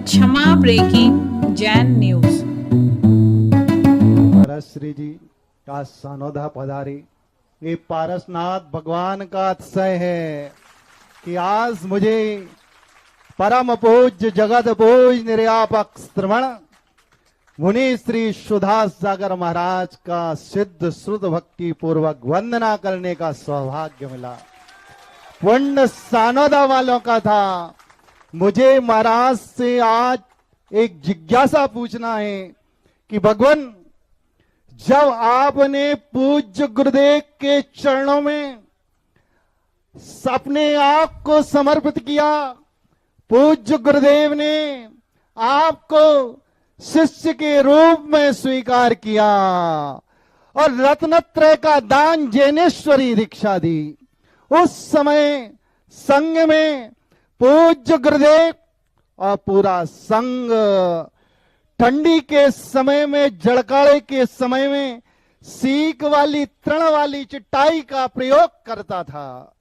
क्षमा breaking Jain news. Shri जी का सानोदा पधारी। ये पारसनाथ भगवान का अतिशय है कि आज मुझे परम पूज्य जगत पूज निर्यापक श्रवण मुनि श्री सुधास सागर महाराज का सिद्ध श्रुत भक्ति पूर्वक वंदना करने का सौभाग्य मिला। पुण्य सानोदा वालों का था। मुझे महाराज से आज एक जिज्ञासा पूछना है कि भगवान, जब आपने पूज्य गुरुदेव के चरणों में अपने आप को समर्पित किया, पूज्य गुरुदेव ने आपको शिष्य के रूप में स्वीकार किया और रत्नत्रय का दान जैनेश्वरी दीक्षा दी। उस समय संघ में पूज्य गुरुदेव और पूरा संघ ठंडी के समय में, जड़काड़े के समय में सीक वाली तृण वाली चटाई का प्रयोग करता था।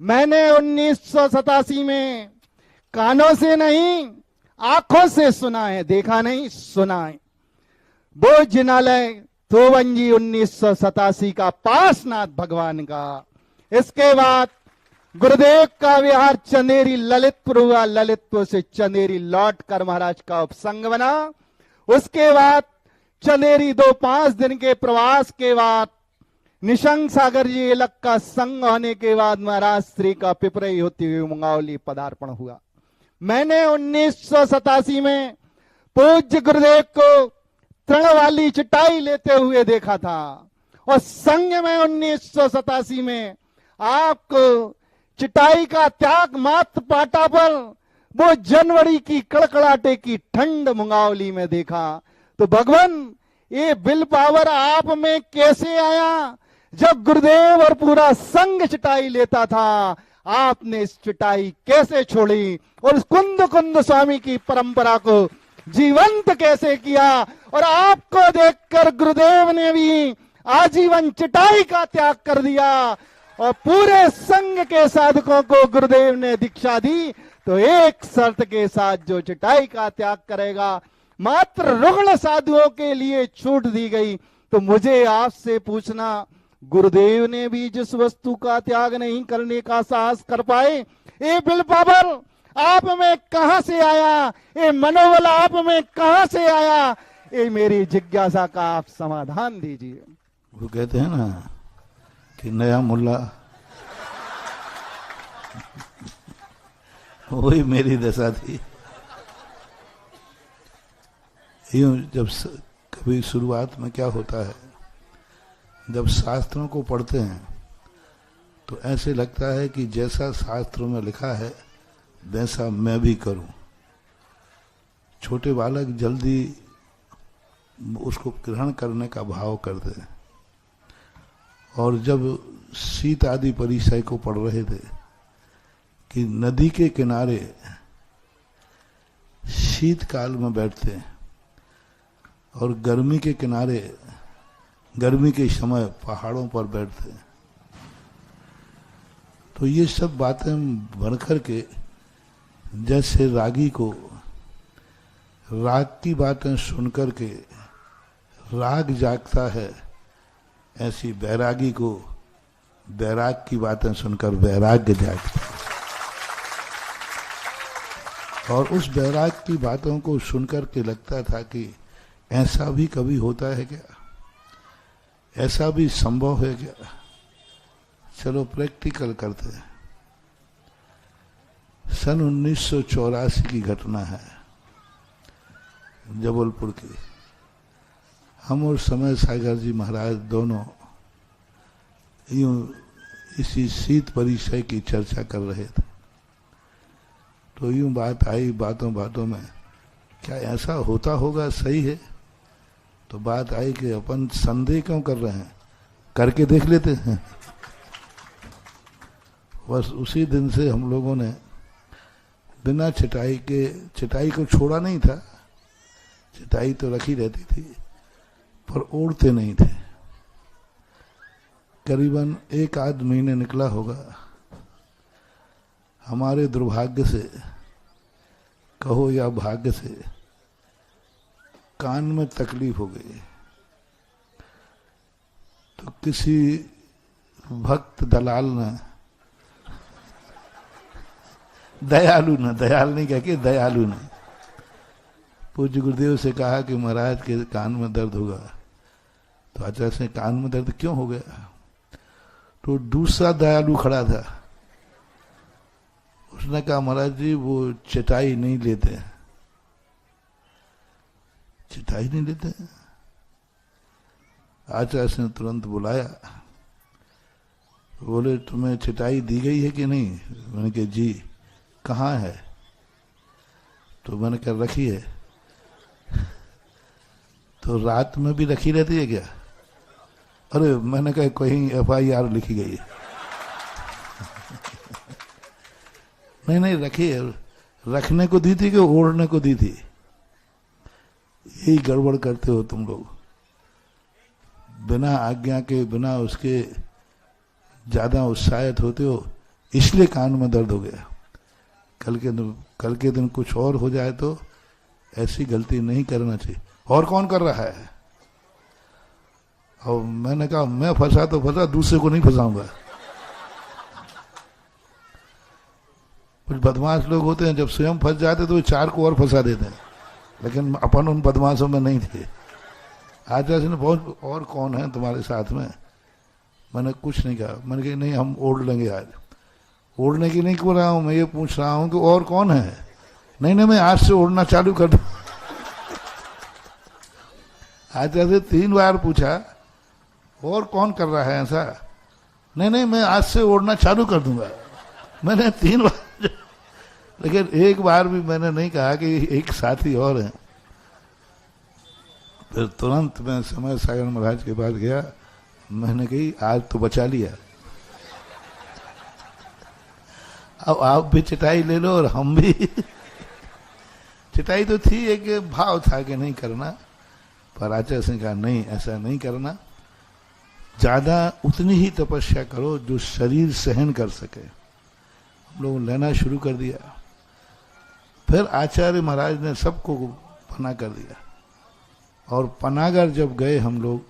मैंने 1987 में कानों से नहीं आंखों से सुना है, देखा नहीं सुना है। वो जिनालय तोवंजी 1987 का पार्श्वनाथ भगवान का। इसके बाद गुरुदेव का विहार चंदेरी ललितपुर हुआ। ललितपुर से चंदेरी लौट कर महाराज का उपसंग बना। उसके बाद चंदेरी 2-5 दिन के प्रवास के बाद निशंक सागर जी अलग का संग होने के बाद महाराज श्री का पिपरई होती हुई मंगावली पदार्पण हुआ। मैंने 1987 में पूज्य गुरुदेव को तृण वाली चटाई लेते हुए देखा था और संग में 1987 में आपको चटाई का त्याग मात्र पाटा पर वो जनवरी की कड़कड़ाटे की ठंड मुंगावली में देखा। तो भगवान, ये विल पावर आप में कैसे आया? जब गुरुदेव और पूरा संघ चटाई लेता था, आपने इस चटाई कैसे छोड़ी और कुंद कुंद स्वामी की परंपरा को जीवंत कैसे किया? और आपको देखकर गुरुदेव ने भी आजीवन चटाई का त्याग कर दिया और पूरे संघ के साधकों को गुरुदेव ने दीक्षा दी। तो एक शर्त के साथ, जो चटाई का त्याग करेगा, मात्र रुग्ण साधुओं के लिए छूट दी गई। तो मुझे आपसे पूछना, गुरुदेव ने भी जिस वस्तु का त्याग नहीं करने का साहस कर पाए, ये विल पावर आप में कहां से आया? ये मनोबल आप में कहां से आया? ये मेरी जिज्ञासा का आप समाधान दीजिए। वो कहते हैं ना कि नया मुल्ला, वही मेरी दशा थी। यूं जब कभी शुरुआत में क्या होता है, जब शास्त्रों को पढ़ते हैं तो ऐसे लगता है कि जैसा शास्त्रों में लिखा है वैसा मैं भी करूं। छोटे बालक जल्दी उसको ग्रहण करने का भाव करते हैं। और जब शीत आदि परिचय को पढ़ रहे थे कि नदी के किनारे शीतकाल में बैठते हैं और गर्मी के किनारे गर्मी के समय पहाड़ों पर बैठते हैं, तो ये सब बातें बनकर के जैसे रागी को राग की बातें सुनकर के राग जागता है, ऐसी बैरागी को बैराग की बातें सुनकर वैराग्य जागता है। और उस बैराग की बातों को सुनकर के लगता था कि ऐसा भी कभी होता है क्या, ऐसा भी संभव है क्या? चलो प्रैक्टिकल करते हैं। सन 1984 की घटना है, जबलपुर की। हम और समय सागर जी महाराज दोनों यूं इसी शीत परिचय की चर्चा कर रहे थे। तो यूं बात आई बातों बातों में, क्या ऐसा होता होगा? सही है। तो बात आई कि अपन संदेह क्यों कर रहे हैं, करके देख लेते हैं। बस उसी दिन से हम लोगों ने बिना चटाई के, चटाई को छोड़ा नहीं था, चटाई तो रखी रहती थी पर ओढ़ते नहीं थे। करीबन 1-8 महीने निकला होगा। हमारे दुर्भाग्य से कहो या भाग्य से कान में तकलीफ हो गई तो किसी भक्त दलाल ने, दयालु नहीं कह के दयालु ने पूज्य गुरुदेव से कहा कि महाराज के कान में दर्द होगा। तो आचार्य से कान में दर्द क्यों हो गया? तो दूसरा दयालु खड़ा था, उसने कहा महाराज जी वो चटाई नहीं लेते। चटाई नहीं लेते? आचार्य से तुरंत बुलाया, बोले तुम्हें चटाई दी गई है कि नहीं? मैंने कहा जी। कहाँ है? तो मैंने कहा रखी है। तो रात में भी रखी रहती है क्या? अरे मैंने कहा कहीं FIR लिखी गई है। नहीं रखी है। रखने को दी थी कि ओढ़ने को दी थी? यही गड़बड़ करते हो तुम लोग, बिना आज्ञा के, बिना उसके ज्यादा उत्साहित होते हो, इसलिए कान में दर्द हो गया। कल के दिन कुछ और हो जाए तो ऐसी गलती नहीं करना चाहिए। और कौन कर रहा है? और मैंने कहा मैं फंसा तो फंसा, दूसरे को नहीं फंसाऊंगा। कुछ बदमाश लोग होते हैं, जब स्वयं फंस जाते तो 4 को और फंसा देते हैं, लेकिन अपन उन बदमाशों में नहीं थे। आचार्य ने बहुत, और कौन है तुम्हारे साथ में? मैंने कुछ नहीं कहा। मैंने कहा नहीं हम ओढ़ लेंगे आज। ओढ़ने की नहीं बोल रहा हूं, मैं ये पूछ रहा हूं कि और कौन है? नहीं मैं आज से ओढ़ना चालू कर दूं। आचार्य से 3 बार पूछा और कौन कर रहा है ऐसा? नहीं मैं आज से ओढ़ना चालू कर दूंगा। मैंने 3 बार, लेकिन एक बार भी मैंने नहीं कहा कि एक साथी और है। फिर तुरंत मैं समय सागर महाराज के पास गया, मैंने कही आज तो बचा लिया, अब आप भी चटाई ले लो और हम भी। चटाई तो थी, एक भाव था कि नहीं करना, पर आचार्य ने कहा नहीं ऐसा नहीं करना, ज्यादा उतनी ही तपस्या करो जो शरीर सहन कर सके। हम लोग लेना शुरू कर दिया। फिर आचार्य महाराज ने सबको पना कर दिया। और पनागर जब गए हम लोग,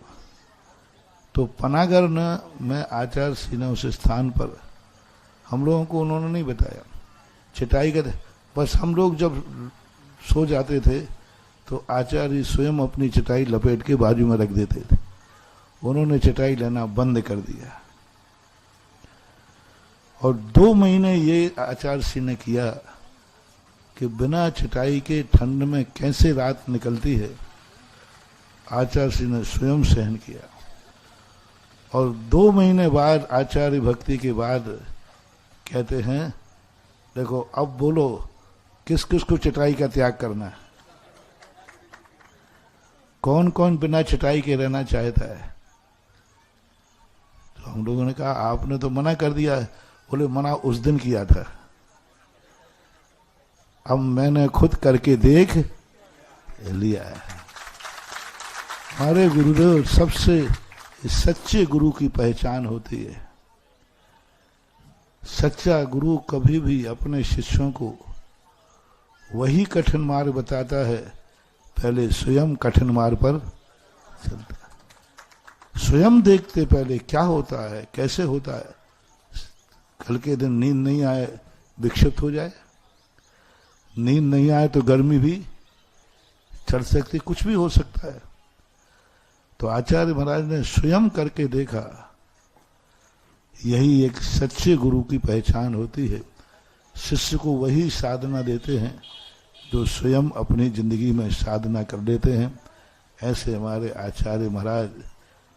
तो पनागर में आचार्य श्री ने उस स्थान पर हम लोगों को उन्होंने नहीं बताया। चटाई का बस हम लोग जब सो जाते थे तो आचार्य स्वयं अपनी चटाई लपेट के बाजू में रख देते थे। उन्होंने चटाई लेना बंद कर दिया। और 2 महीने ये आचार्य श्री ने किया कि बिना चटाई के ठंड में कैसे रात निकलती है, आचार्य श्री ने स्वयं सहन किया। और 2 महीने बाद आचार्य भक्ति के बाद कहते हैं देखो अब बोलो किस किस को चटाई का त्याग करना है? कौन कौन बिना चटाई के रहना चाहता है? तो हम लोगों ने कहा आपने तो मना कर दिया। बोले मना उस दिन किया था, अब मैंने खुद करके देख लिया है। हमारे गुरुदेव सबसे सच्चे गुरु की पहचान होती है। सच्चा गुरु कभी भी अपने शिष्यों को वही कठिन मार्ग बताता है, पहले स्वयं कठिन मार्ग पर चलता है। स्वयं देखते पहले क्या होता है, कैसे होता है। कल के दिन नींद नहीं आए विक्षिप्त हो जाए, नींद नहीं आए तो गर्मी भी चढ़ सकती, कुछ भी हो सकता है। तो आचार्य महाराज ने स्वयं करके देखा। यही एक सच्चे गुरु की पहचान होती है। शिष्य को वही साधना देते हैं जो स्वयं अपनी जिंदगी में साधना कर लेते हैं। ऐसे हमारे आचार्य महाराज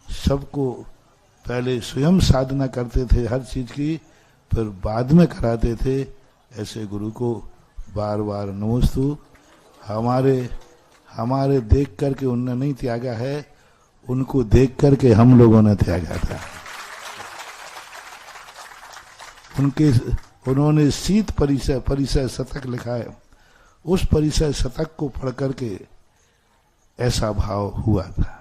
सबको पहले स्वयं साधना करते थे हर चीज की, फिर बाद में कराते थे। ऐसे गुरु को बार बार नमोस्तु। हमारे देख करके उनने नहीं त्यागा है, उनको देख करके हम लोगों ने त्यागा था। उन्होंने शीत परिचय शतक लिखा है, उस परिचय शतक को पढ़ करके ऐसा भाव हुआ था।